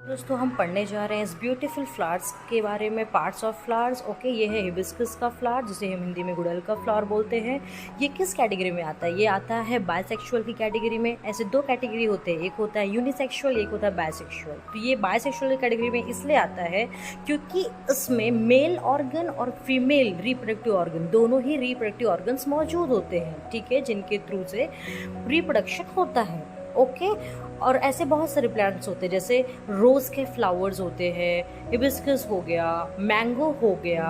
दोस्तों हम पढ़ने जा रहे हैं इस ब्यूटीफुल फ्लावर्स के बारे में, पार्ट्स ऑफ फ्लावर्स। ओके, ये है हिबिस्कस का फ्लावर जिसे हम हिंदी में गुड़हल का फ्लावर बोलते हैं। ये किस कैटेगरी में आता है? ये आता है बायसेक्सुअल की कैटेगरी में। ऐसे दो कैटेगरी होते हैं, एक होता है यूनिसेक्सुअल, एक होता है बायसेक्सुअल। तो ये बायसेक्सुअल कैटेगरी में इसलिए आता है क्योंकि इसमें मेल ऑर्गन और फीमेल रिप्रोडक्टिव ऑर्गन, दोनों ही रिप्रोडक्टिव ऑर्गन्स मौजूद होते हैं, ठीक है, जिनके थ्रू से रिप्रोडक्शन होता है। ओके, और ऐसे बहुत सारे प्लांट्स होते हैं, जैसे रोज़ के फ्लावर्स होते हैं, हिबिस्कस हो गया, मैंगो हो गया,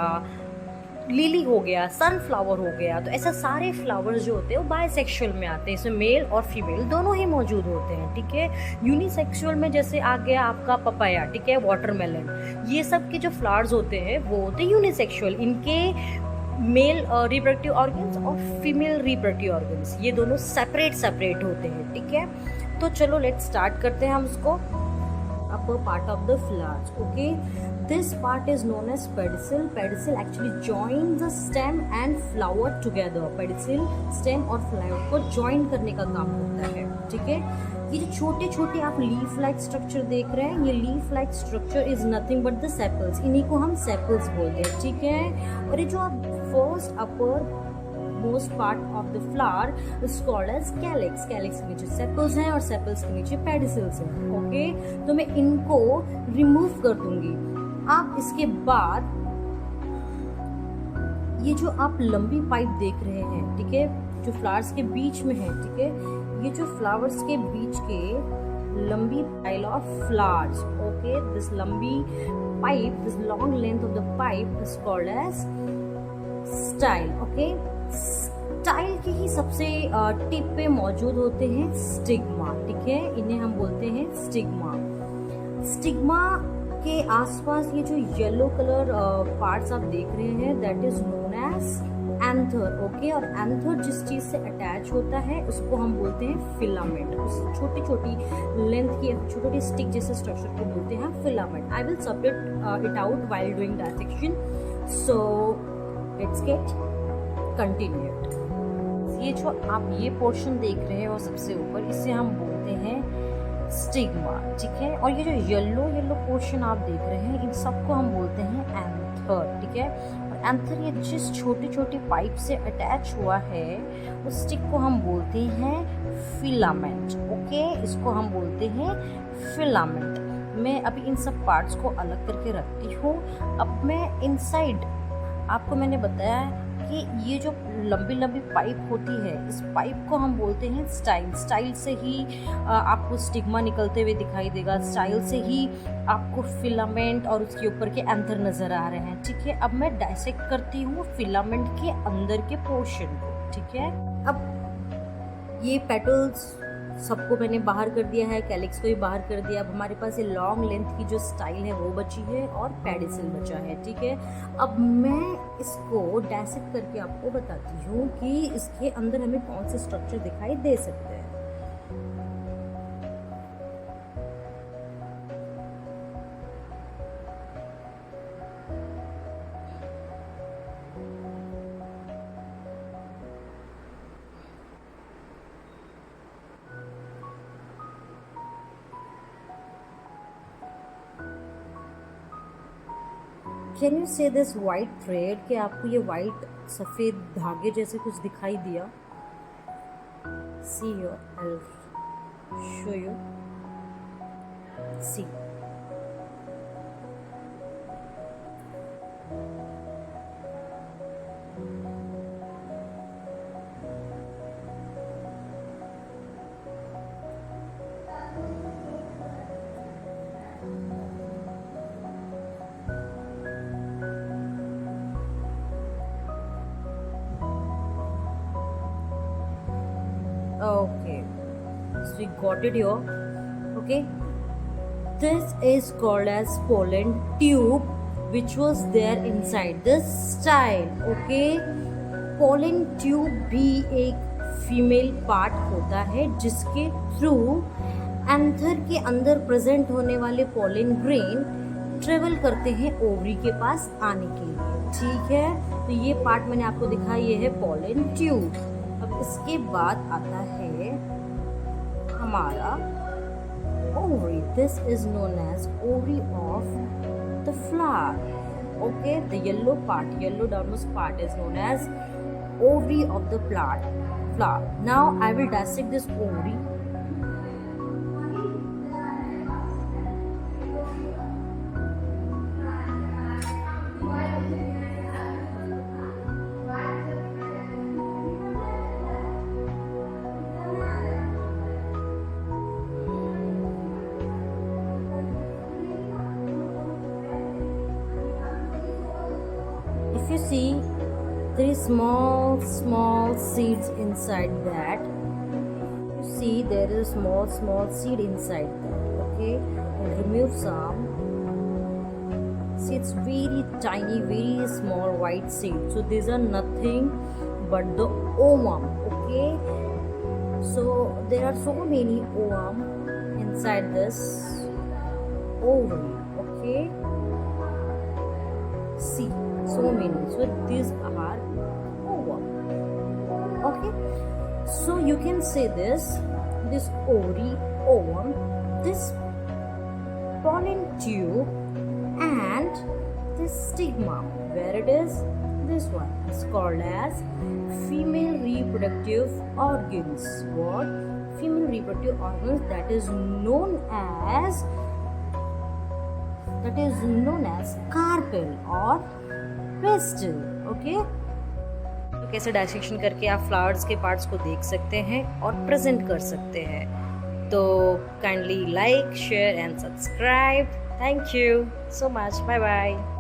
लिली हो गया, सनफ्लावर हो गया। तो ऐसे सारे फ्लावर्स जो होते हैं वो बायसेक्सुअल में आते हैं, इसमें मेल और फीमेल दोनों ही मौजूद होते हैं, ठीक है। यूनिसेक्सुअल में जैसे आ गया आपका पपाया, ठीक है, वाटरमेलन, ये सब के जो फ्लावर्स होते हैं वो होते हैं यूनिसेक्सुअल। इनके मेल रिप्रोडक्टिव ऑर्गन्स और फीमेल रिप्रोडक्टिव ऑर्गन्स ये दोनों सेपरेट होते हैं, ठीक है। तो चलो लेट्स स्टार्ट करते हैं हम इसको। upper part of the flowers. Okay, this part is known as pedicel. Pedicel actually joins the stem and flower together. Pedicel stem और flower को join करने का काम करता है, ठीक है। ये जो छोटे छोटे आप लीफ लाइक स्ट्रक्चर देख रहे हैं, ये leaf like structure is nothing but the sepals, इन्हीं को हम सेपल्स बोलते हैं, ठीक है। और ये जो आप first upper most part of the flower is called as calyx. Calyx के नीचे सेपल्स हैं और सेपल्स के नीचे पेडिसिल्स हैं। ओके, तो मैं इनको रिमूव कर दूंगी। अब इसके बाद ये जो आप लंबी पाइप देख रहे हैं, ठीक है, जो फ्लावर्स के बीच में है, ठीक है, ये जो फ्लावर्स के बीच के लंबी pile of flowers, okay, this लंबी pipe, this long length of the pipe is called as style. Okay, style के ही सबसे टिप पे मौजूद होते हैं स्टिग्मा, ठीक है, इन्हें हम बोलते हैं स्टिग्मा। स्टिग्मा के आसपास ये जो येलो कलर पार्ट्स आप देख रहे हैं, that is known as anther. Okay, और एंथर जिस चीज से अटैच होता है उसको हम बोलते हैं फिलामेंट। उस छोटी छोटी लेंथ की छोटी छोटी स्टिक जैसे स्ट्रक्चर को बोलते हैं filament. I will separate it out while doing dissection, so let's get continued. ये जो आप ये पोर्शन देख रहे हैं वो सबसे ऊपर, इसे हम बोलते हैं स्टिग्मा, ठीक है। और ये जो येलो पोर्शन आप देख रहे हैं, इन सबको हम बोलते हैं एंथर, ठीक है। और एंथर ये जिस छोटी छोटी पाइप से अटैच हुआ है उस स्टिक को हम बोलते हैं फिलामेंट। ओके, इसको हम बोलते हैं फिलामेंट। मैं अभी इन सब पार्ट्स को अलग करके रखती हूँ। अब मैं इनसाइड आपको मैंने बताया कि ये जो लंबी लंबी पाइप होती है, इस पाइप को हम बोलते हैं स्टाइल। स्टाइल से ही आपको स्टिग्मा निकलते हुए दिखाई देगा, स्टाइल से ही आपको फिलामेंट और उसके ऊपर के एंथर नज़र आ रहे हैं, ठीक है। अब मैं डायसेक्ट करती हूँ फिलामेंट के अंदर के पोर्शन को, ठीक है। अब ये पेटल्स सबको मैंने बाहर कर दिया है, कैलिक्स को भी बाहर कर दिया। अब हमारे पास ये लॉन्ग लेंथ की जो स्टाइल है वो बची है और पेडिसिल बचा है, ठीक है। अब मैं इसको डायसेक्ट करके आपको बताती हूँ कि इसके अंदर हमें कौन से स्ट्रक्चर दिखाई दे सकते हैं। कैन यू से दिस वाइट थ्रेड, कि आपको ये वाइट सफ़ेद धागे जैसे कुछ दिखाई दिया? See your, I will show you, see. Okay, so we got it here. Okay, this is called as pollen tube, which was there inside the style. Okay, pollen tube भी एक फीमेल पार्ट होता है जिसके through anther के अंदर present होने वाले pollen grain travel करते हैं ओवरी के पास आने के लिए, ठीक है। तो ये पार्ट मैंने आपको दिखाया, ये है पोलन ट्यूब। अब इसके बाद आता है हमारा ovary. This is known as ovary of the flower. Okay, the yellow downmost part is known as ovary of the flower. Now I will dissect this ovary. If you see, there is small seeds inside that. You see, there is small seed inside that. Okay, and remove some. See, it's very tiny, very small white seed. So these are nothing but the ovum. Okay, so there are so many ovum inside this ovary. Okay, see, so many. So these are ovum. Okay, so you can say this ovary, ovum, this pollen tube, and this stigma. Where it is? This one is called as female reproductive organs. What? Female reproductive organs, that is known as carpel or pestle. Okay, तो कैसे dissection करके आप flowers के parts को देख सकते हैं और प्रेजेंट कर सकते हैं. तो kindly like, share and subscribe. Thank you so much. Bye bye.